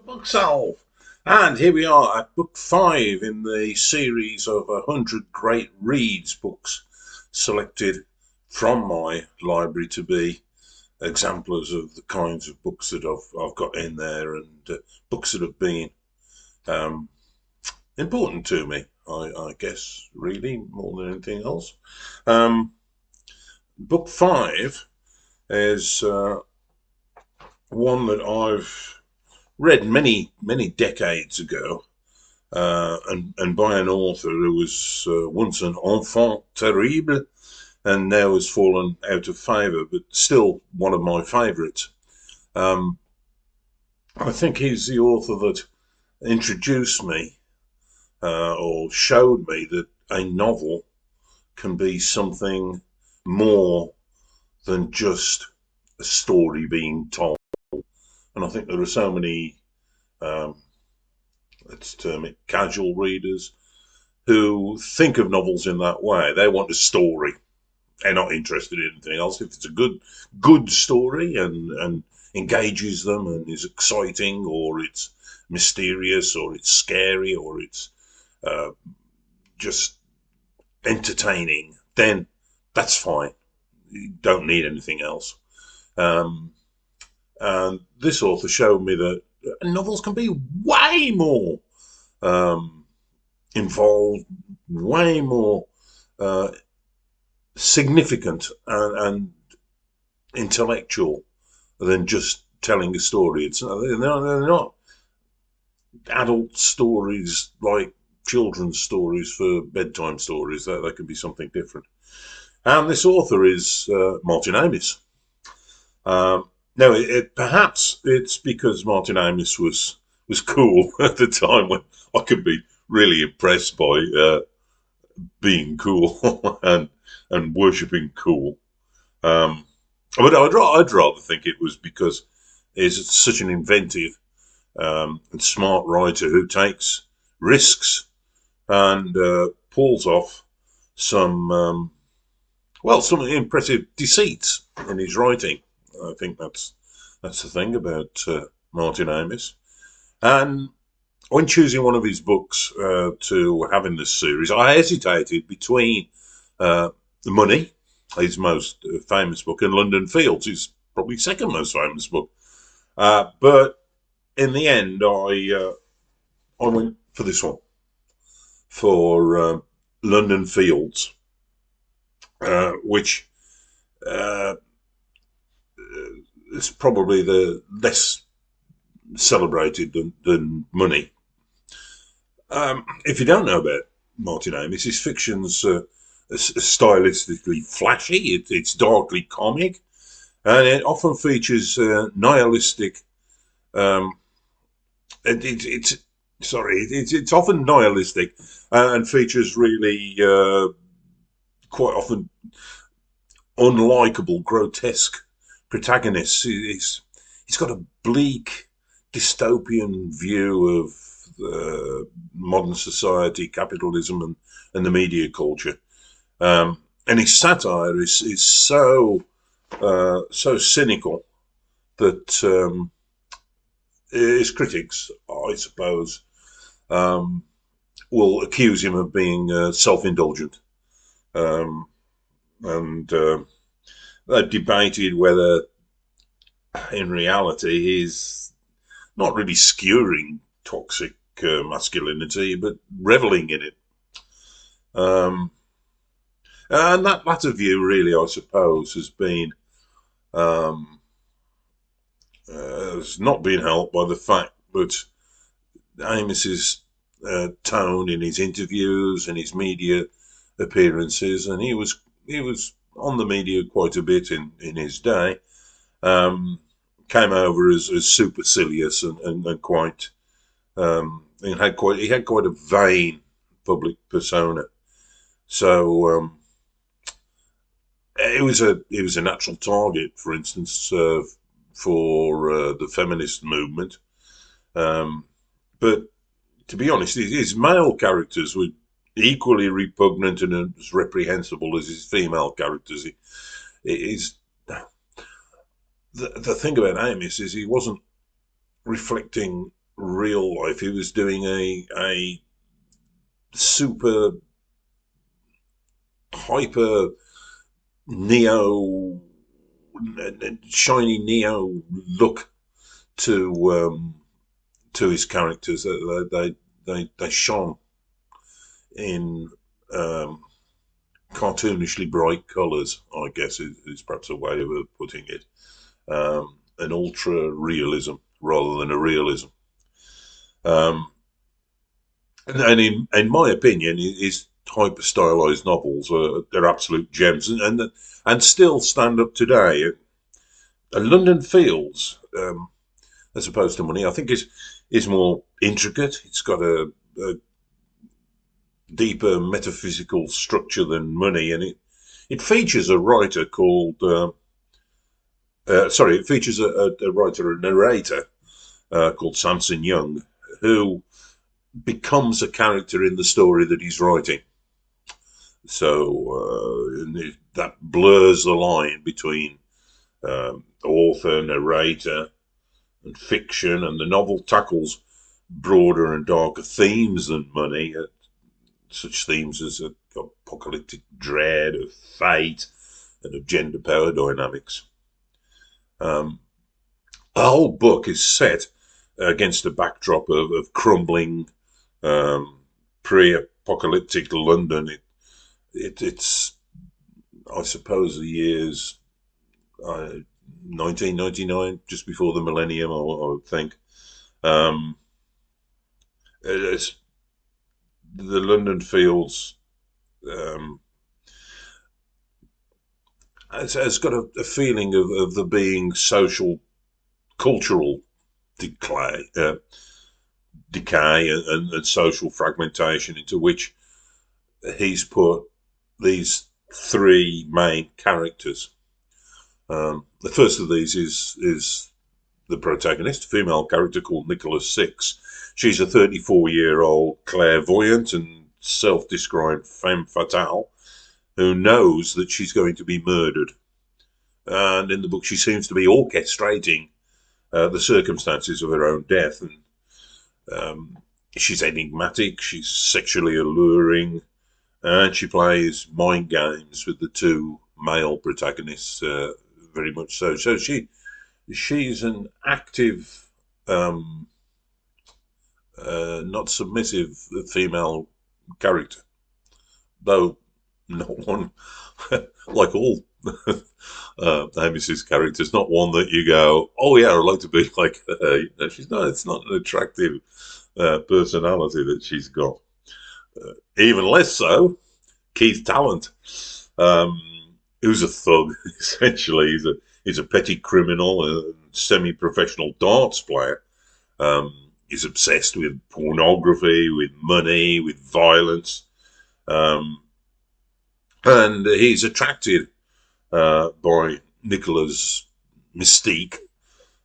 Booksolve. And here we are at book 5 in the series of 100 Great Reads books selected from my library to be exemplars of the kinds of books that I've got in there, and books that have been um, important to me, I guess, really, more than anything else. Um, book 5 is one that I've read many decades ago, and by an author who was once an enfant terrible and now has fallen out of favour, but still one of my favourites. Um, I think he's the author that introduced me or showed me that a novel can be something more than just a story being told. And I think there are so many, um, let's term it, casual readers who think of novels in that way. They want a story. They're not interested in anything else. If it's a good story and engages them and is exciting, or it's mysterious, or it's scary, or it's uh, just entertaining, then that's fine. You don't need anything else. Um, and this author showed me that novels can be way more um, involved, way more uh, significant and intellectual than just telling a story. They're not adult stories like children's stories for bedtime stories. That can be something different. And this author is Martin Amis. Now, perhaps it's because Martin Amis was cool at the time when I could be really impressed by being cool and worshipping cool. Um, but I'd rather think it was because he's such an inventive and smart writer who takes risks and pulls off some some impressive deceits in his writing. I think that's the thing about Martin Amis. And when choosing one of his books to have in this series, I hesitated between The Money, his most famous book, and London Fields, his probably second most famous book. But in the end, I went for this one, for London Fields, which uh, is probably the less celebrated than Money. If you don't know about Martin Amis, his fiction's stylistically flashy. It's darkly comic, and it often features nihilistic. Um, it's sorry, it's often nihilistic and features really quite often unlikable, grotesque protagonists. He's got a bleak, dystopian view of modern society, capitalism, and the media culture. And his satire is so cynical that his critics, I suppose, um, will accuse him of being self-indulgent. Um, and they've debated whether, in reality, he's not really skewering toxic masculinity, but reveling in it. Um, and that latter view, really, I suppose, um, has not been helped by the fact that Amis's tone in his interviews and his media appearances, and he was on the media quite a bit in his day, um, came over as supercilious and quite he had quite a vain public persona. So it was a natural target, for instance, for the feminist movement. Um, but to be honest, his male characters were equally repugnant and as reprehensible as his female characters. He's the thing about Amis is he wasn't reflecting real life. He was doing a super hyper neo, shiny neo look to his characters. They shone in cartoonishly bright colours, I guess is perhaps a way of putting it. An ultra realism rather than a realism. Um, and in my opinion, his hyper stylized novels they're absolute gems, and still stand up today. London Fields, as opposed to Money, I think is more intricate. It's got a deeper metaphysical structure than Money, and it features a writer called it features a writer, a narrator called Samson Young, who becomes a character in the story that he's writing. So that blurs the line between author, narrator, and fiction, and the novel tackles broader and darker themes than Money, such themes as apocalyptic dread, of fate, and of gender power dynamics. The whole book is set against a backdrop of crumbling pre-apocalyptic London. It's I suppose the years 1999, just before the millennium, I would think. It's the London Fields. Has got a feeling of there being social, cultural decay, and social fragmentation into which he's put these three main characters. The first of these is the protagonist, a female character called Nicola Six. She's a 34-year-old clairvoyant and self-described femme fatale who knows that she's going to be murdered. And in the book, she seems to be orchestrating the circumstances of her own death. And she's enigmatic, she's sexually alluring, and she plays mind games with the two male protagonists, very much so. So she's an active, not submissive female character, though not one like all Amos's characters, not one that you go, oh yeah, I'd like to be like her. You know, she's not. It's not an attractive personality that she's got. Even less so, Keith Talent, who's a thug. Essentially, he's a petty criminal, a semi-professional darts player. He's obsessed with pornography, with money, with violence, and he's attracted by Nicola's mystique,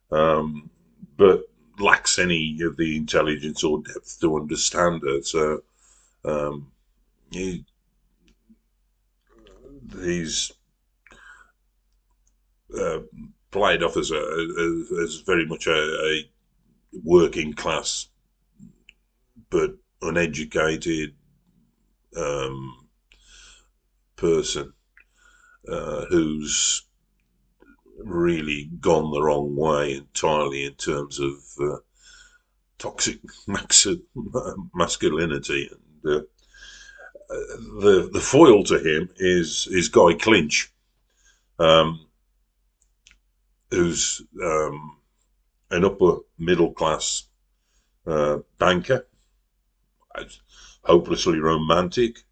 but lacks any of the intelligence or depth to understand her. So he's played off as very much a working class but uneducated person who's really gone the wrong way entirely in terms of toxic masculinity. And the foil to him is Guy Clinch, who's an upper middle class banker, hopelessly romantic,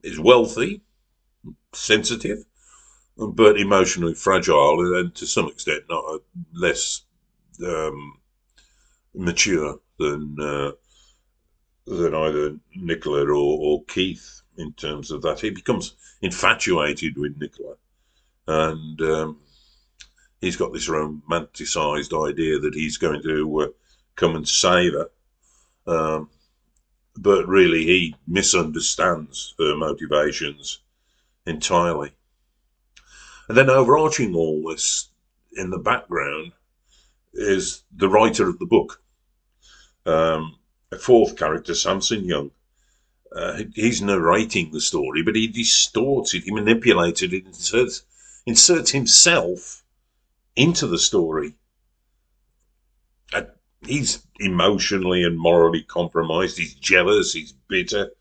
is wealthy, sensitive, but emotionally fragile, and to some extent not less mature than either Nicola or Keith in terms of that. He becomes infatuated with Nicola, and he's got this romanticised idea that he's going to come and save her. But really, he misunderstands her motivations entirely. And then overarching all this in the background is the writer of the book, A fourth character, Samson Young. He's narrating the story, but he distorts it, he manipulates it, inserts himself into the story. He's emotionally and morally compromised. He's jealous. He's bitter.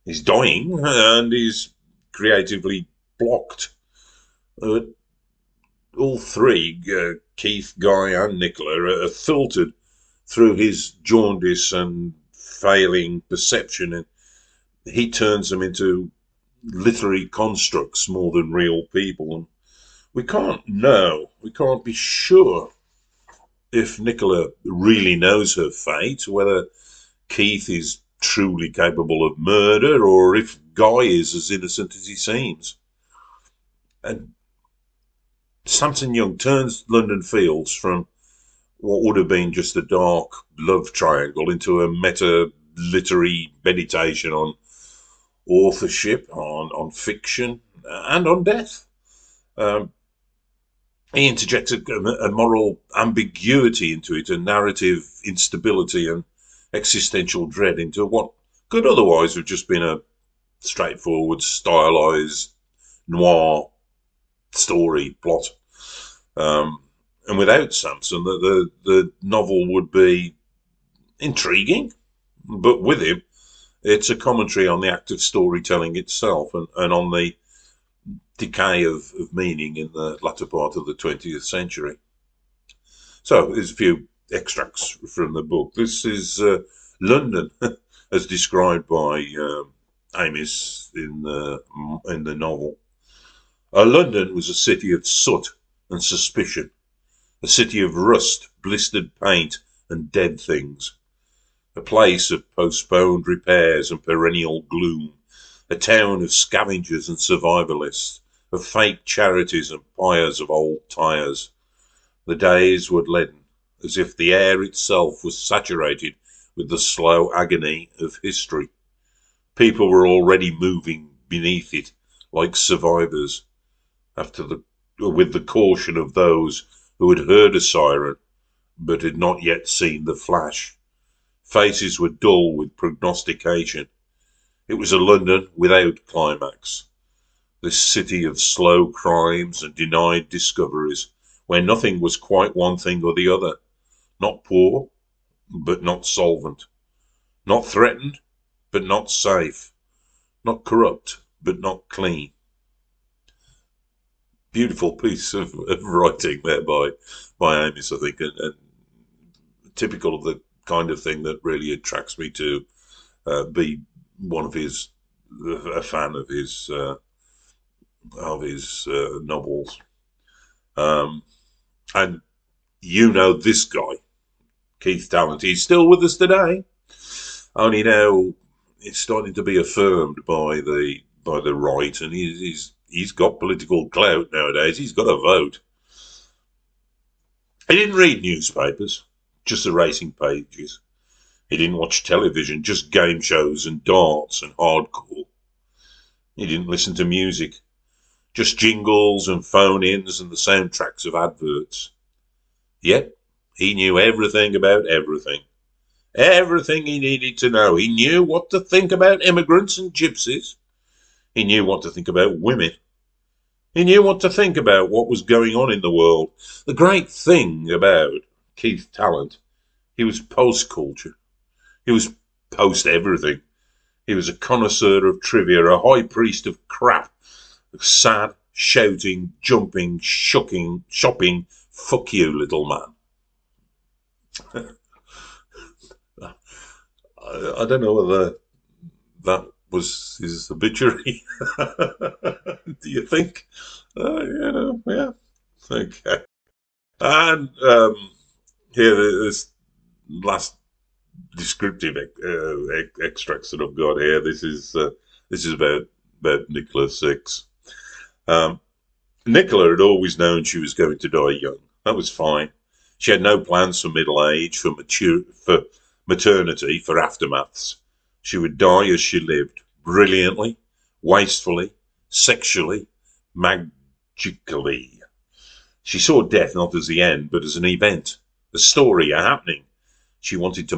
He's dying, and he's creatively blocked. All three, Keith, Guy, and Nicola, are filtered through his jaundice and failing perception, and he turns them into literary constructs more than real people. And we can't know, we can't be sure if Nicola really knows her fate, whether Keith is truly capable of murder, or if Guy is as innocent as he seems. And Samson Young turns London Fields from what would have been just a dark love triangle into a meta literary meditation on authorship, on fiction, and on death. He interjects a moral ambiguity into it, a narrative instability and existential dread into what could otherwise have just been a straightforward, stylized noir story plot. And without Samson, the novel would be intriguing, but with him, it's a commentary on the act of storytelling itself, and on the decay of meaning in the latter part of the 20th century. So here's a few extracts from the book. This is London, as described by Amis in the novel. London was a city of soot and suspicion, a city of rust, blistered paint, and dead things, a place of postponed repairs and perennial gloom, a town of scavengers and survivalists, of fake charities and pyres of old tyres. The days were leaden, as if the air itself was saturated with the slow agony of history. People were already moving beneath it like survivors, with the caution of those who had heard a siren but had not yet seen the flash. Faces were dull with prognostication. It was a London without climax, this city of slow crimes and denied discoveries, where nothing was quite one thing or the other, not poor, but not solvent, not threatened, but not safe, not corrupt, but not clean. Beautiful piece of writing there by Amis, I think, and typical of the kind of thing that really attracts me to be one of his, a fan of his novels. And you know this guy, Keith Talent, he's still with us today. Only now it's starting to be affirmed by the right, and he's got political clout nowadays. He's got a vote. He didn't read newspapers, just the racing pages. He didn't watch television, just game shows and darts and hardcore. He didn't listen to music, just jingles and phone-ins and the soundtracks of adverts. Yet, he knew everything about everything. Everything he needed to know. He knew what to think about immigrants and gypsies. He knew what to think about women. He knew what to think about what was going on in the world. The great thing about Keith Talent, he was post-culture. He was post-everything. He was a connoisseur of trivia, a high priest of crap, sad, shouting, jumping, shopping, fuck you, little man. I don't know whether that was his obituary. Do you think? Yeah. Okay. And here, this last descriptive extracts that I've got here. This is about Nicola Six. Nicola had always known she was going to die young. That was fine. She had no plans for middle age, for maternity, for aftermaths. She would die as she lived, brilliantly, wastefully, sexually, magically. She saw death not as the end, but as an event, a story, a happening. She wanted to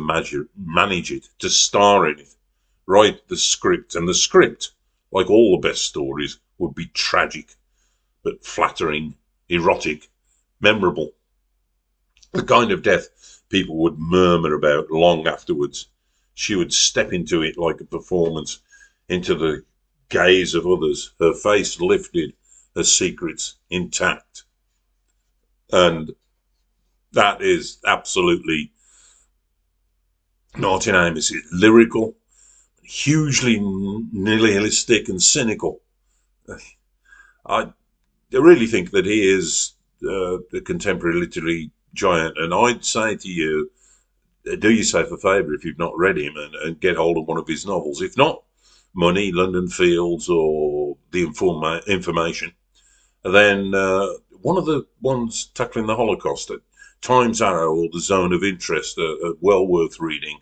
manage it, to star in it, write the script, and the script, like all the best stories, would be tragic, but flattering, erotic, memorable. The kind of death people would murmur about long afterwards. She would step into it like a performance, into the gaze of others, her face lifted, her secrets intact. And that is absolutely Martin Amis. It's lyrical, hugely nihilistic and cynical. I really think that he is a contemporary literary giant, and I'd say to you, do yourself a favour if you've not read him and get hold of one of his novels. If not, Money, London Fields, or The Information, then one of the ones tackling the Holocaust, Time's Arrow or The Zone of Interest, are well worth reading.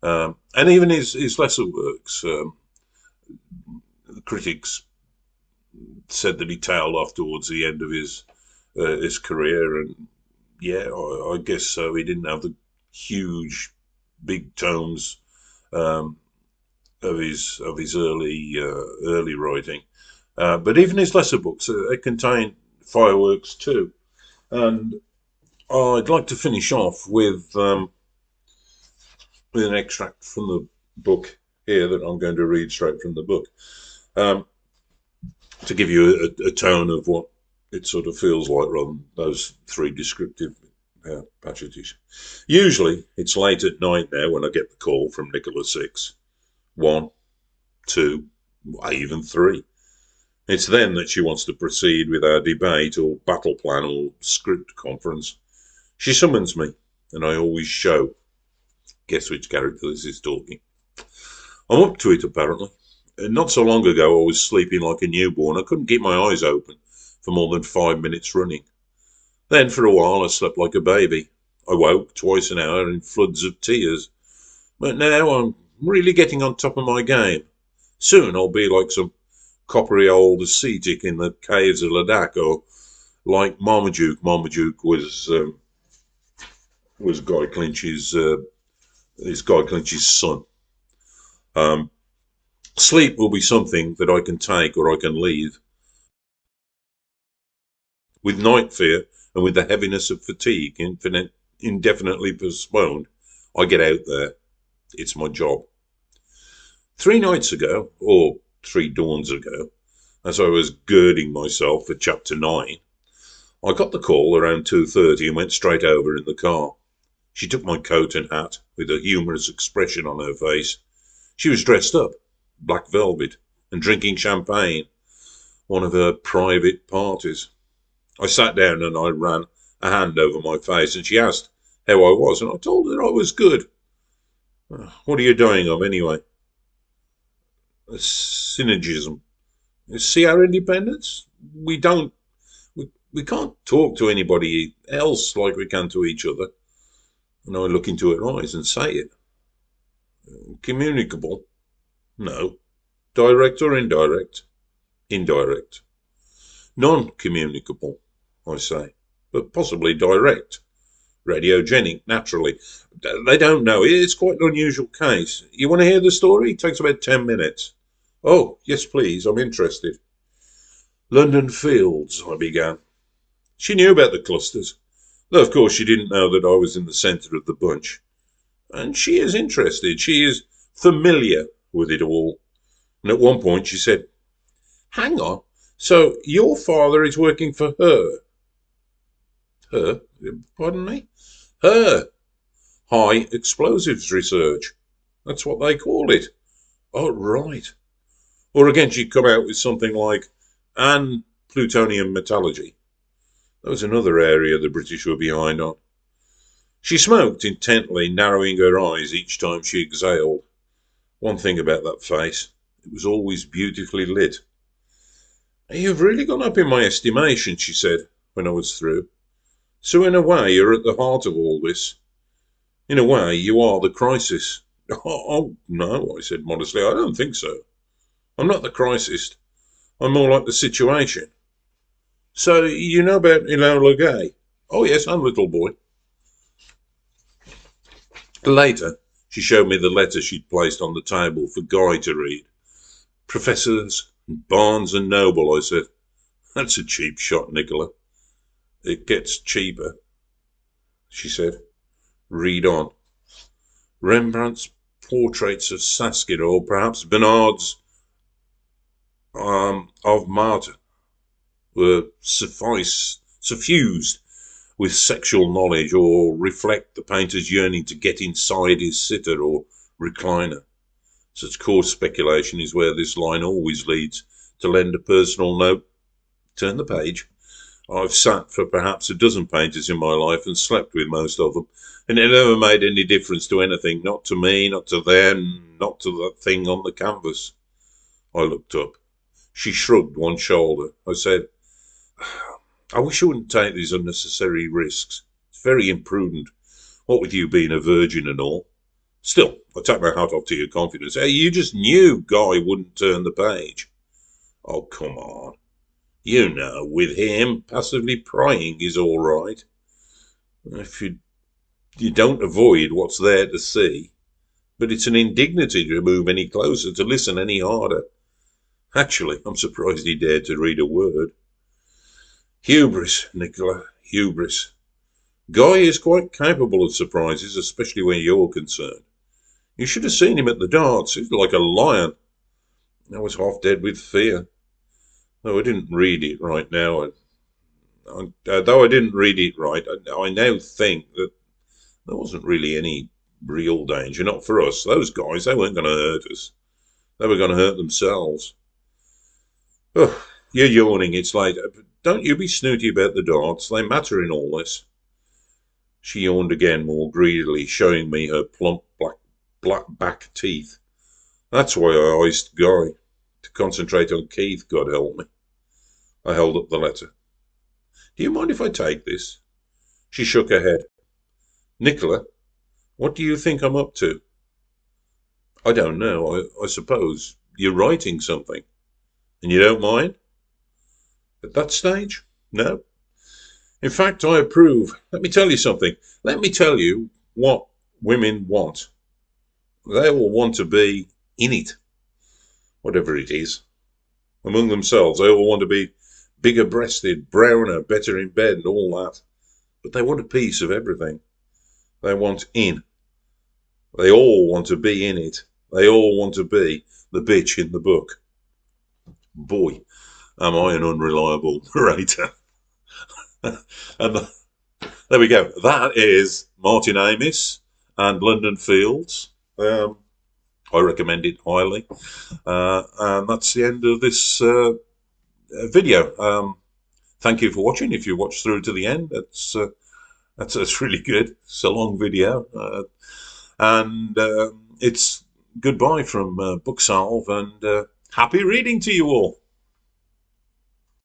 And even his lesser works, the critics said that he tailed off towards the end of his career, and yeah, I guess so. He didn't have the huge, big tomes of his early writing, but even his lesser books they contain fireworks too. And I'd like to finish off with an extract from the book here that I'm going to read straight from the book, to give you a tone of what it sort of feels like rather than those three descriptive passages. Usually it's late at night now when I get the call from Nicola 6, 1, 2, even 3. It's then that she wants to proceed with our debate or battle plan or script conference. She summons me, and I always show. Guess which character this is talking. I'm up to it, apparently. Not so long ago I was sleeping like a newborn. I couldn't keep my eyes open for more than 5 minutes running. Then for a while I slept like a baby. I woke twice an hour in floods of tears. But now I'm really getting on top of my game. Soon I'll be like some coppery old ascetic in the caves of Ladakh, or like Marmaduke. Marmaduke was Guy Clinch's son. Sleep will be something that I can take or I can leave. With night fear and with the heaviness of fatigue indefinitely postponed, I get out there. It's my job. 3 nights ago, or 3 dawns ago, as I was girding myself for chapter 9, I got the call around 2:30 and went straight over in the car. She took my coat and hat with a humorous expression on her face. She was dressed up, black velvet, and drinking champagne, one of her private parties. I sat down and I ran a hand over my face, and she asked how I was, and I told her I was good. What are you dying of, anyway? A synergism. See our independence? We can't talk to anybody else like we can to each other. And I look into her eyes and say it. Communicable? No. Direct or indirect? Indirect. Non-communicable, I say, but possibly direct. Radiogenic, naturally. They don't know. It's quite an unusual case. You want to hear the story? It takes about 10 minutes. Oh, yes, please. I'm interested. London Fields, I began. She knew about the clusters, though of course she didn't know that I was in the centre of the bunch. And she is interested. She is familiar with it all. And at one point she said, "Hang on, so your father is working for her?" Her? Pardon me? Her. High explosives research. That's what they call it. Oh, right. Or again she'd come out with something like, and plutonium metallurgy. That was another area the British were behind on. She smoked intently, narrowing her eyes each time she exhaled. One thing about that face, it was always beautifully lit. "You've really gone up in my estimation," she said, when I was through. "So in a way you're at the heart of all this. In a way you are the crisis." Oh, no, I said modestly, I don't think so. I'm not the crisis. I'm more like the situation. "So you know about Enola Gay?" "Oh, yes, I'm Little Boy." Later, she showed me the letter she'd placed on the table for Guy to read. Professors Barnes and Noble, I said. That's a cheap shot, Nicola. It gets cheaper, she said. Read on. Rembrandt's portraits of Saskia, or perhaps Bernard's of Marta, were suffused with sexual knowledge, or reflect the painter's yearning to get inside his sitter or recliner. Such coarse speculation is where this line always leads. To lend a personal note, turn the page. I've sat for perhaps a dozen painters in my life and slept with most of them, and it never made any difference to anything, not to me, not to them, not to that thing on the canvas. I looked up. She shrugged one shoulder. I said, I wish you wouldn't take these unnecessary risks. It's very imprudent, what with you being a virgin and all. Still, I take my hat off to your confidence. Hey, you just knew Guy wouldn't turn the page. Oh, come on. You know, with him, passively prying is all right. If you don't avoid what's there to see. But it's an indignity to move any closer, to listen any harder. Actually, I'm surprised he dared to read a word. Hubris, Nicola, hubris. Guy is quite capable of surprises, especially when you're concerned. You should have seen him at the darts. He was like a lion. I was half dead with fear. Though I didn't read it right now. Though I didn't read it right, I now think that there wasn't really any real danger. Not for us. Those guys, they weren't going to hurt us. They were going to hurt themselves. Oh, you're yawning. It's late. Don't you be snooty about the darts. They matter in all this. She yawned again more greedily, showing me her plump black back teeth. That's why I iced Guy. To concentrate on Keith, God help me. I held up the letter. Do you mind if I take this? She shook her head. Nicola, what do you think I'm up to? I don't know. I suppose you're writing something. And you don't mind? At that stage? No. In fact, I approve. Let me tell you something. Let me tell you what women want. They all want to be in it, whatever it is. Among themselves, they all want to be bigger-breasted, browner, better in bed, and all that. But they want a piece of everything. They want in. They all want to be in it. They all want to be the bitch in the book. Boy, am I an unreliable narrator. And there we go. That is Martin Amis and London Fields. I recommend it highly. And that's the end of this video. Thank you for watching. If you watched through to the end, that's really good. It's a long video. And it's goodbye from Booksalve, and happy reading to you all.